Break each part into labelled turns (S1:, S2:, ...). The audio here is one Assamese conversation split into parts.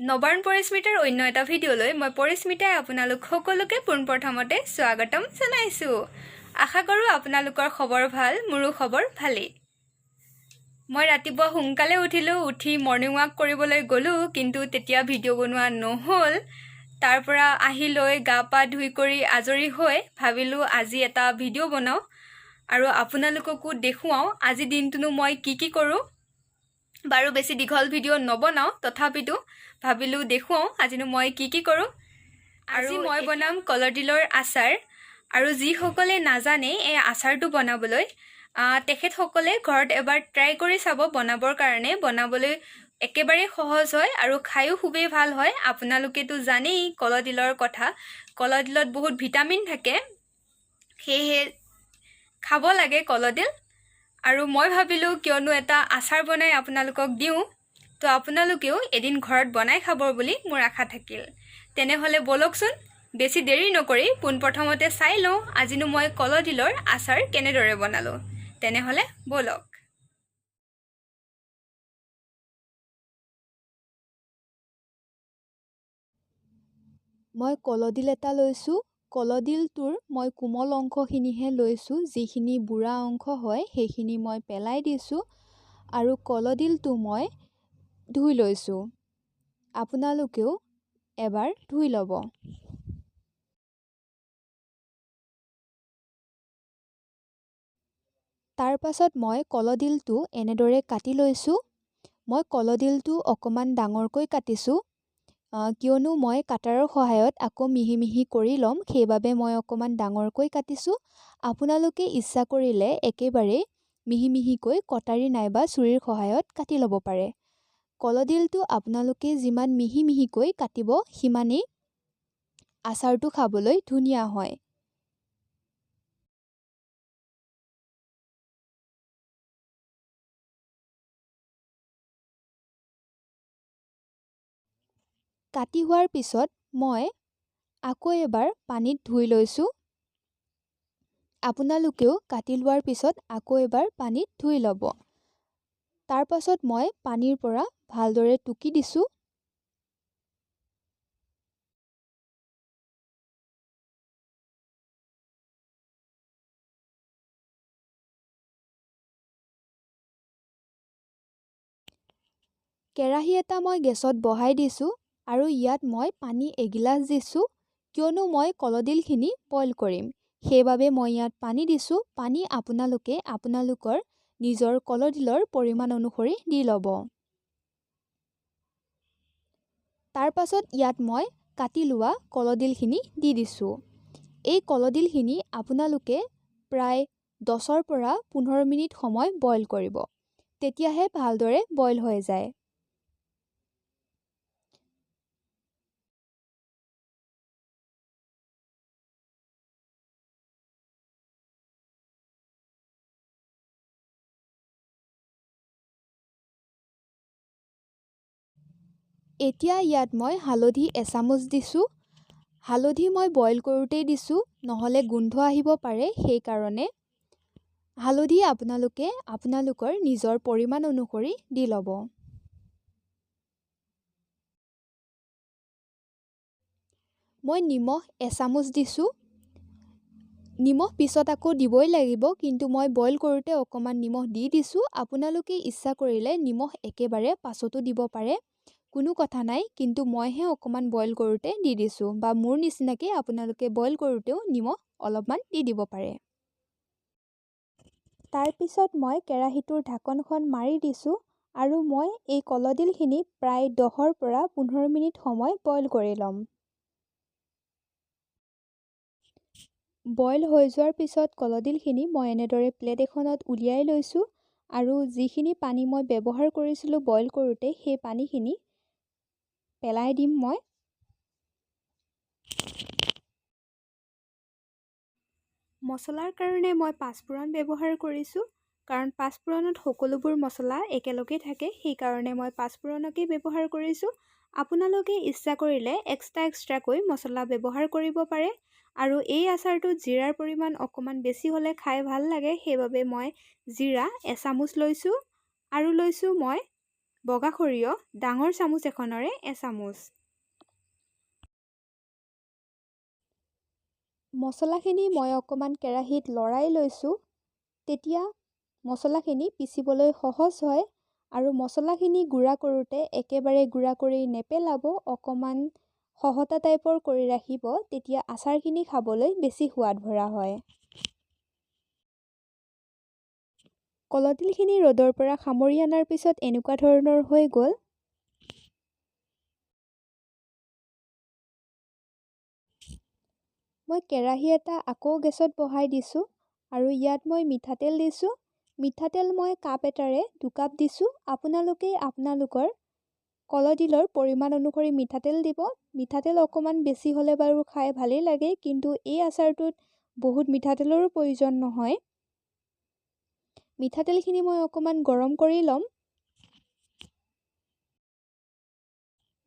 S1: নবাৰণ পৰিস্মিতাৰ অন্য এটা ভিডিঅ'লৈ মই পৰিস্মিতাই আপোনালোক সকলোকে পোনপ্ৰথমতে স্বাগতম জনাইছো। আশা কৰোঁ আপোনালোকৰ খবৰ ভাল, মোৰো খবৰ ভালেই। মই ৰাতিপুৱা সোনকালে উঠি মৰ্ণিং ৱাক কৰিবলৈ গ'লোঁ, কিন্তু তেতিয়া ভিডিঅ' বনোৱা নহ'ল। তাৰ পৰা আহি লৈ গা পা ধুই কৰি আজৰি হৈ ভাবিলোঁ আজি এটা ভিডিঅ' বনাওঁ আৰু আপোনালোককো দেখুৱাওঁ আজি দিনটোনো মই কি কৰোঁ। বাৰু বেছি দীঘল ভিডিঅ' নবনাওঁ, তথাপিতো ভাবিলোঁ দেখুৱাওঁ আজিনো মই কি কৰোঁ। আজি মই বনাম কলডিলৰ আচাৰ। আৰু যিসকলে নাজানে এই আচাৰটো বনাবলৈ তেখেতসকলে ঘৰত এবাৰ ট্ৰাই কৰি চাব বনাবৰ কাৰণে। বনাবলৈ একেবাৰে সহজ হয় আৰু খায়ো খুবেই ভাল হয়। আপোনালোকেতো জানেই কলডিলৰ কথা, কলডিলত বহুত ভিটামিন থাকে, সেয়েহে খাব লাগে কলডিল। আৰু মই ভাবিলোঁ কিয়নো এটা আচাৰ বনাই আপোনালোকক দিওঁ, তো আপোনালোকেও এদিন ঘৰত বনাই খাব বুলি মোৰ আশা থাকিল। তেনেহ'লে বলকচোন বেছি দেৰি নকৰি পোনপ্ৰথমতে চাই লওঁ আজিনো মই কলডিলৰ আচাৰ কেনেদৰে বনালোঁ। তেনেহ'লে বলক।
S2: মই কলডিল এটা লৈছোঁ। কলডিলটোৰ মই কোমল অংশখিনিহে লৈছোঁ, যিখিনি বুঢ়া অংশ হয় সেইখিনি মই পেলাই দিছোঁ আৰু কলডিলটো মই ধুই লৈছোঁ। আপোনালোকেও এবাৰ ধুই ল'ব। তাৰ পাছত মই কলডিলটো এনেদৰে কাটি লৈছোঁ। মই কলডিলটো অকণমান ডাঙৰকৈ কাটিছোঁ, কিয়নো মই কাটাৰৰ সহায়ত আকৌ মিহি মিহি কৰি ল'ম, সেইবাবে মই অকণমান ডাঙৰকৈ কাটিছোঁ। আপোনালোকে ইচ্ছা কৰিলে একেবাৰে মিহি মিহিকৈ কটাৰী নাইবা ছুৰীৰ সহায়ত কাটি ল'ব পাৰে। কলডিলটো আপোনালোকে যিমান মিহি মিহিকৈ কাটিব সিমানেই আচাৰটো খাবলৈ ধুনীয়া হয়। কাটি হোৱাৰ পিছত মই আকৌ এবাৰ পানীত ধুই লৈছোঁ। আপোনালোকেও কাটি লোৱাৰ পিছত আকৌ এবাৰ পানীত ধুই ল'ব। তাৰ পাছত মই পানীৰ পৰা ভালদৰে টুকি দিছোঁ। কেৰাহী এটা মই গেছত বহাই দিছোঁ আৰু ইয়াত মই পানী এগিলাচ দিছোঁ, কিয়নো মই কলডিলখিনি বইল কৰিম, সেইবাবে মই ইয়াত পানী দিছোঁ। পানী আপোনালোকে আপোনালোকৰ নিজৰ কলডিলৰ পৰিমাণ অনুসৰি দি ল'ব। তাৰ পাছত ইয়াত মই কাটি লোৱা কলডিলখিনি দি দিছোঁ। এই কলডিলখিনি আপোনালোকে প্ৰায় 10ৰ পৰা 15 মিনিট সময় বইল কৰিব, তেতিয়াহে ভালদৰে বইল হৈ যায়। এতিয়া ইয়াত মই হালধি এচামুচ দিছোঁ। হালধি মই বইল কৰোঁতেই দিছোঁ, নহ'লে গোন্ধ আহিব পাৰে, সেইকাৰণে হালধি আপোনালোকে আপোনালোকৰ নিজৰ পৰিমাণ অনুসৰি দি ল'ব। মই নিমখ এচামুচ দিছোঁ। নিমখ পিছত আকৌ দিবই লাগিব, কিন্তু মই বইল কৰোঁতে অকণমান নিমখ দি দিছোঁ। আপোনালোকে ইচ্ছা কৰিলে নিমখ একেবাৰে পাছতো দিব পাৰে, কোনো কথা নাই, কিন্তু মইহে অকণমান বইল কৰোঁতে দি দিছোঁ, বা মোৰ নিচিনাকৈ আপোনালোকে বইল কৰোঁতেও নিমখ অলপমান দি দিব পাৰে। তাৰপিছত মই কেৰাহীটোৰ ঢাকনখন মাৰি দিছোঁ আৰু মই এই কলডিলখিনি প্ৰায় 10ৰ পৰা 15 মিনিট সময় বইল কৰি ল'ম। বইল হৈ যোৱাৰ পিছত কলডিলখিনি মই এনেদৰে প্লেট এখনত উলিয়াই লৈছোঁ আৰু যিখিনি পানী মই ব্যৱহাৰ কৰিছিলোঁ বইল কৰোঁতে সেই পানীখিনি পেলাই দিম মই। মছলাৰ কাৰণে মই পাঁচফোৰণ ব্যৱহাৰ কৰিছোঁ, কাৰণ পাঁচফোৰণত সকলোবোৰ মছলা একেলগে থাকে, সেইকাৰণে মই পাঁচফোৰণকেই ব্যৱহাৰ কৰিছোঁ। আপোনালোকে ইচ্ছা কৰিলে এক্সট্ৰাকৈ মছলা ব্যৱহাৰ কৰিব পাৰে। আৰু এই আচাৰটোত জিৰাৰ পৰিমাণ অকণমান বেছি হ'লে খাই ভাল লাগে, সেইবাবে মই জিৰা এচামুচ লৈছোঁ আৰু লৈছোঁ মই
S1: বগা সৰিয়হ ডাঙৰ চামুচ এখনেৰে এচামুচ।
S2: মছলাখিনি মই অকণমান কেৰাহীত লৰাই লৈছোঁ। তেতিয়া মছলাখিনি পিচিবলৈ সহজ হয় আৰু মছলাখিনি গুড়া কৰোঁতে একেবাৰে গুড়া কৰি নেপেলাব, অকণমান সহতা টাইপৰ কৰি ৰাখিব, তেতিয়া আচাৰখিনি খাবলৈ বেছি সোৱাদ ভৰা হয়। কলডিলখিনি ৰ'দৰ পৰা সামৰি অনাৰ পিছত এনেকুৱা ধৰণৰ হৈ গ'ল। মই কেৰাহী এটা আকৌ গেছত বহাই দিছোঁ আৰু ইয়াত মই মিঠাতেল দিছোঁ। মিঠাতেল মই কাপ এটাৰে 2 কাপ দিছোঁ। আপোনালোকে আপোনালোকৰ কলডিলৰ পৰিমাণ অনুসৰি মিঠাতেল দিব। মিঠাতেল অকণমান বেছি হ'লে বাৰু খাই ভালেই লাগে, কিন্তু এই আচাৰটোত বহুত মিঠাতেলৰো প্ৰয়োজন নহয়। মিঠাতেলখিনি মই অকণমান গৰম কৰি ল'ম।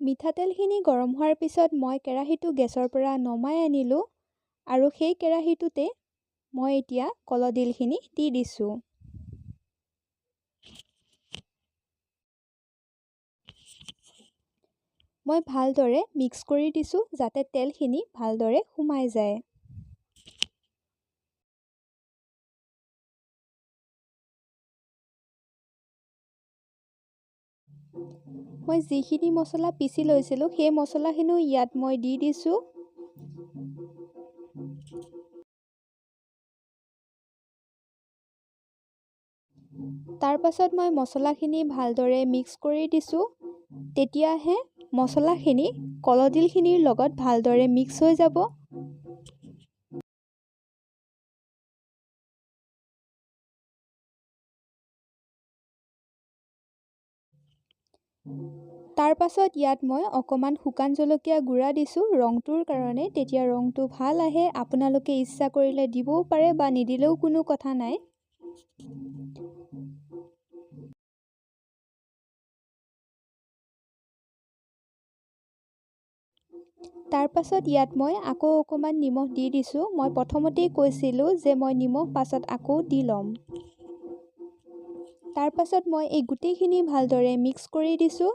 S2: মিঠাতেলখিনি গৰম হোৱাৰ পিছত মই কেৰাহীটো গেছৰ পৰা নমাই আনিলোঁ আৰু সেই কেৰাহীটোতে মই এতিয়া কলডিলখিনি দি দিছোঁ। মই ভালদৰে মিক্স কৰি দিছোঁ যাতে তেলখিনি ভালদৰে সোমাই যায়। মই যিখিনি মছলা পিচি লৈছিলোঁ সেই মছলাখিনিও ইয়াত মই দি দিছোঁ। তাৰ পাছত মই মছলাখিনি ভালদৰে মিক্স কৰি দিছোঁ। তেতিয়াহে মছলাখিনি কলডিলখিনিৰ লগত ভালদৰে মিক্স হৈ যাব। তাৰ পাছত ইয়াত মই অকণমান শুকান জলকীয়া গুড়া দিছোঁ ৰংটোৰ কাৰণে, তেতিয়া ৰংটো ভাল আহে। আপোনালোকে ইচ্ছা কৰিলে দিবও পাৰে বা নিদিলেও কোনো কথা নাই। তাৰ পাছত ইয়াত মই আকৌ অকণমান নিমখ দি দিছোঁ। মই প্ৰথমতেই কৈছিলোঁ যে মই নিমখ পাছত আকৌ দি ল'ম। তাৰ পাছত মই এই গোটেইখিনি ভালদৰে মিক্স কৰি দিছোঁ।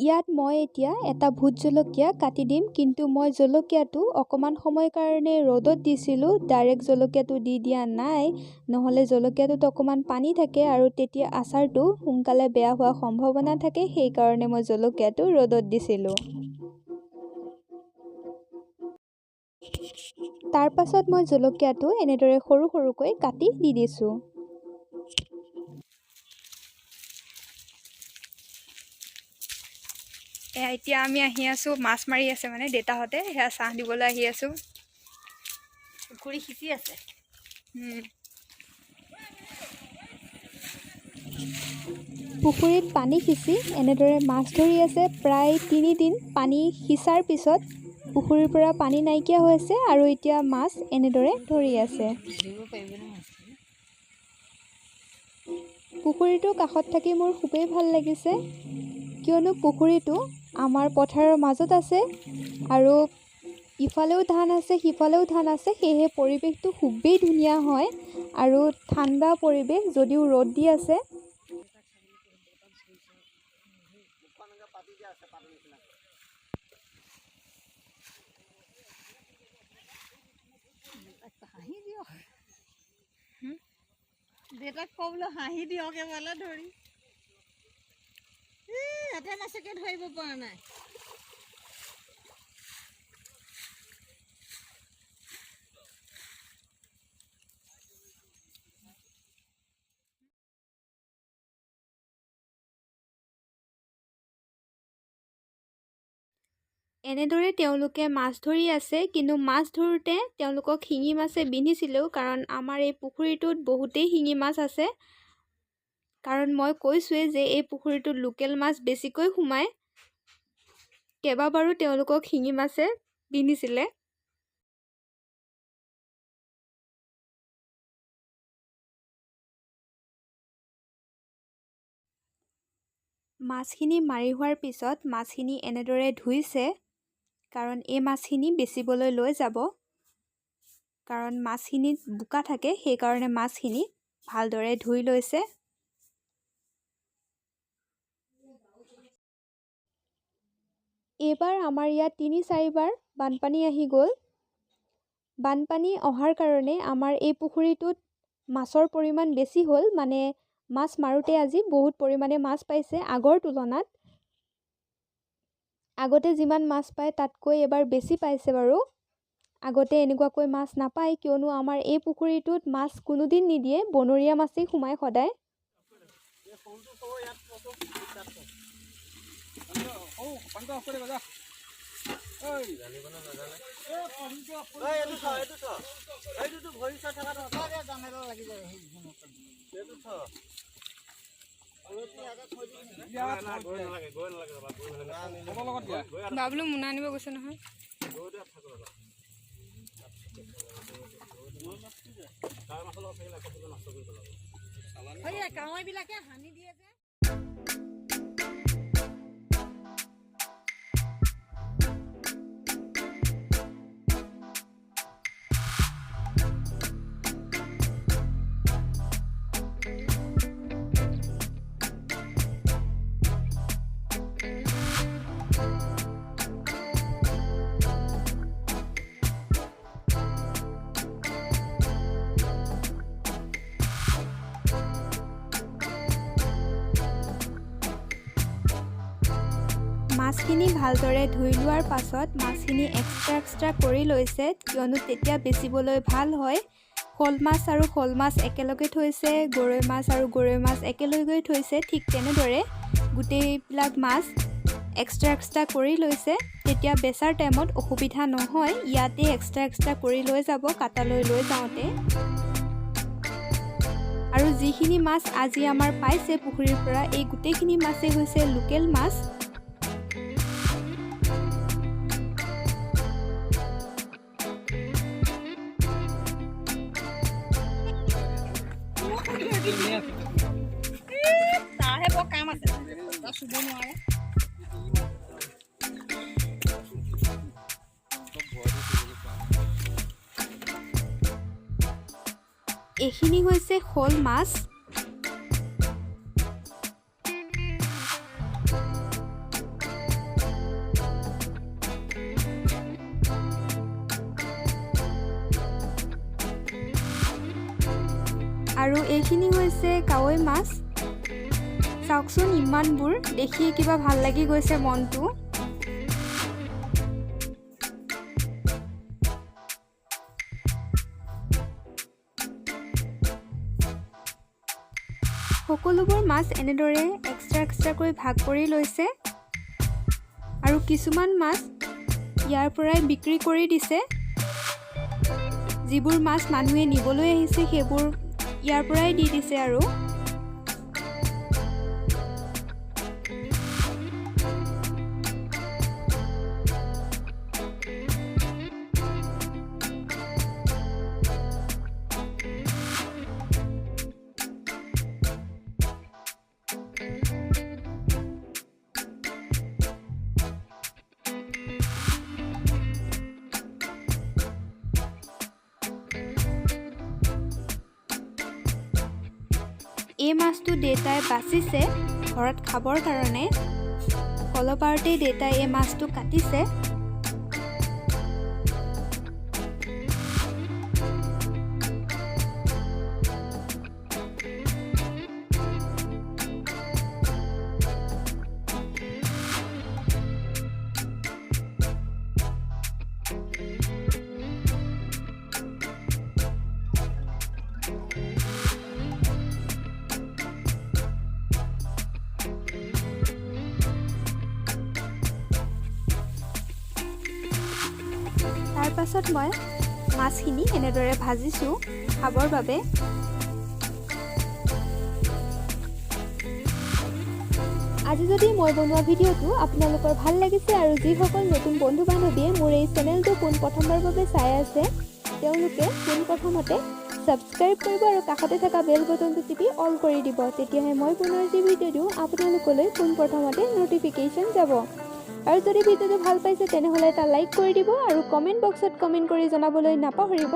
S2: ইয়াত মই এতিয়া এটা ভোট জলকীয়া কাটি দিম, কিন্তু মই জলকীয়াটো অকণমান সময় কাৰণে ৰ'দত দিছিলোঁ, ডাইৰেক্ট জলকীয়াটো দি দিয়া নাই, নহ'লে জলকীয়াটোত অকণমান পানী থাকে আৰু তেতিয়া আচাৰটো সোনকালে বেয়া হোৱাৰ সম্ভাৱনা থাকে, সেইকাৰণে মই জলকীয়াটো ৰ'দত দিছিলোঁ। তাৰ পাছত মই জলকীয়াটো এনেদৰে সৰু সৰুকৈ কাটি দি দিছোঁ।
S1: এতিয়া আমি আহি আছোঁ, মাছ মাৰি আছে মানে দেউতাহঁতে, সেয়া চাহ দিবলৈ আহি আছোঁ।
S3: পুখুৰী সিঁচি আছে।
S2: পুখুৰীত পানী সিঁচি এনেদৰে মাছ ধৰি আছে। প্ৰায় 3 দিন পানী সিঁচাৰ পিছত পুখুৰীৰ পৰা পানী নাইকিয়া হৈছে আৰু এতিয়া মাছ এনেদৰে ধৰি আছে। পুখুৰীটোৰ কাষত থাকি মোৰ খুবেই ভাল লাগিছে, কিয়নো পুখুৰীটো আমাৰ পথাৰৰ মাজত আছে আৰু ইফালেও ধান আছে সিফালেও ধান আছে, সেয়েহে পৰিৱেশটো খুবেই ধুনীয়া হয় আৰু ঠাণ্ডা পৰিৱেশ যদিও ৰ'দ দি আছে।
S3: দেউতাক কওঁ বোলো হাঁহি দিয়ক এবালে ধৰি। এটা মাছকে ধৰিব পৰা নাই।
S1: এনেদৰে তেওঁলোকে মাছ ধৰি আছে, কিন্তু মাছ ধৰোঁতে তেওঁলোকক শিঙি মাছে বিন্ধিছিলেও, কাৰণ আমাৰ এই পুখুৰীটোত বহুতেই শিঙি মাছ আছে। কাৰণ মই কৈছোঁৱেই যে এই পুখুৰীটোত লোকেল মাছ বেছিকৈ সোমায়। কেইবাবাৰো তেওঁলোকক শিঙি মাছে বিন্ধিছিলে। মাছখিনি মাৰি হোৱাৰ পিছত মাছখিনি এনেদৰে ধুইছে, কাৰণ এই মাছখিনি বেচিবলৈ লৈ যাব। কাৰণ মাছখিনিত বোকা থাকে, সেইকাৰণে মাছখিনি ভালদৰে ধুই লৈছে।
S2: এইবাৰ আমাৰ ইয়াত ৩-৪বাৰ বানপানী আহি গ'ল। বানপানী অহাৰ কাৰণে আমাৰ এই পুখুৰীটোত মাছৰ পৰিমাণ বেছি হ'ল, মানে মাছ মাৰোঁতে আজি বহুত পৰিমাণে মাছ পাইছে আগৰ তুলনাত। আগতে যিমান মাছ পায় তাতকৈ এবাৰ বেছি পাইছে বাৰু। আগতে এনেকুৱাকৈ মাছ নাপায়, কিয়নো আমাৰ এই পুখুৰীটোত মাছ কোনোদিন নিদিয়ে, বনৰীয়া মাছেই সোমায় সদায়।
S1: বাবলু মুনা আনিব গৈছে নহয়।
S3: কাৱৈবিলাকে হানি দিয়ে যে।
S1: মাছখিনি ভালদৰে ধুই লোৱাৰ পাছত মাছখিনি এক্সট্ৰা কৰি লৈছে, কিয়নো তেতিয়া বেচিবলৈ ভাল হয়। শ'ল মাছ আৰু শ'ল মাছ একেলগে থৈছে, গৰৈ মাছ আৰু গৰৈ মাছ একেলগে থৈছে। ঠিক তেনেদৰে গোটেইবিলাক মাছ এক্সট্ৰা কৰি লৈছে, তেতিয়া বেচাৰ টাইমত অসুবিধা নহয়। ইয়াতে এক্সট্ৰা কৰি লৈ যাব কাটালৈ লৈ যাওঁতে। আৰু যিখিনি মাছ আজি আমাৰ পাইছে পুখুৰীৰ পৰা, এই গোটেইখিনি মাছেই হৈছে লোকেল মাছ।
S3: তাৰহে বৰ কাম আছে, চুব নোৱাৰে।
S1: এইখিনি হৈছে শ'ল মাছ। আৰু এইখিনি হৈছে কাৱৈ মাছ। চাওকচোন, ইমানবোৰ দেখিয়ে কিবা ভাল লাগি গৈছে মনটো। সকলোবোৰ মাছ এনেদৰে এক্সট্ৰাকৈ ভাগ কৰি লৈছে, আৰু কিছুমান মাছ ইয়াৰ পৰাই বিক্ৰী কৰি দিছে। যিবোৰ মাছ মানুহে নিবলৈ আহিছে সেইবোৰ ইয়াৰ পৰাই দি দিছে আৰু। এই মাছটো দেউতাই বাচিছে ঘৰত খাবৰ কাৰণে। কলপাৰতেই দেউতাই এই মাছটো কাটিছে। তাৰপাছত মই মাছখিনি এনেদৰে ভাজিছোঁ খাবৰ বাবে। আজি যদি মই বনোৱা ভিডিঅ'টো আপোনালোকৰ ভাল লাগিছে আৰু যিসকল নতুন বন্ধু বান্ধৱীয়ে মোৰ এই চেনেলটো পোনপ্ৰথমবাৰৰ বাবে চাই আছে, তেওঁলোকে পোনপ্ৰথমতে ছাবস্ক্ৰাইব কৰিব আৰু কাষতে থকা বেল বটনটো টিপি অল কৰি দিব। তেতিয়াহে মই বনোৱা যি ভিডিঅ' দিওঁ আপোনালোকলৈ পোনপ্ৰথমতে ন'টিফিকেশ্যন যাব। আৰু যদি ভিডিঅ'টো ভাল পাইছে তেনেহ'লে এটা লাইক কৰি দিব আৰু কমেণ্ট বক্সত কমেণ্ট কৰি জনাবলৈ নাপাহৰিব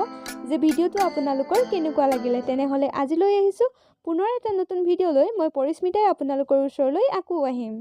S1: যে ভিডিঅ'টো আপোনালোকৰ কেনেকুৱা লাগিলে। তেনেহ'লে আজিলৈ আহিছোঁ পুনৰ এটা নতুন ভিডিঅ' লৈ। মই পৰিস্মিতাই আপোনালোকৰ ওচৰলৈ আকৌ আহিম।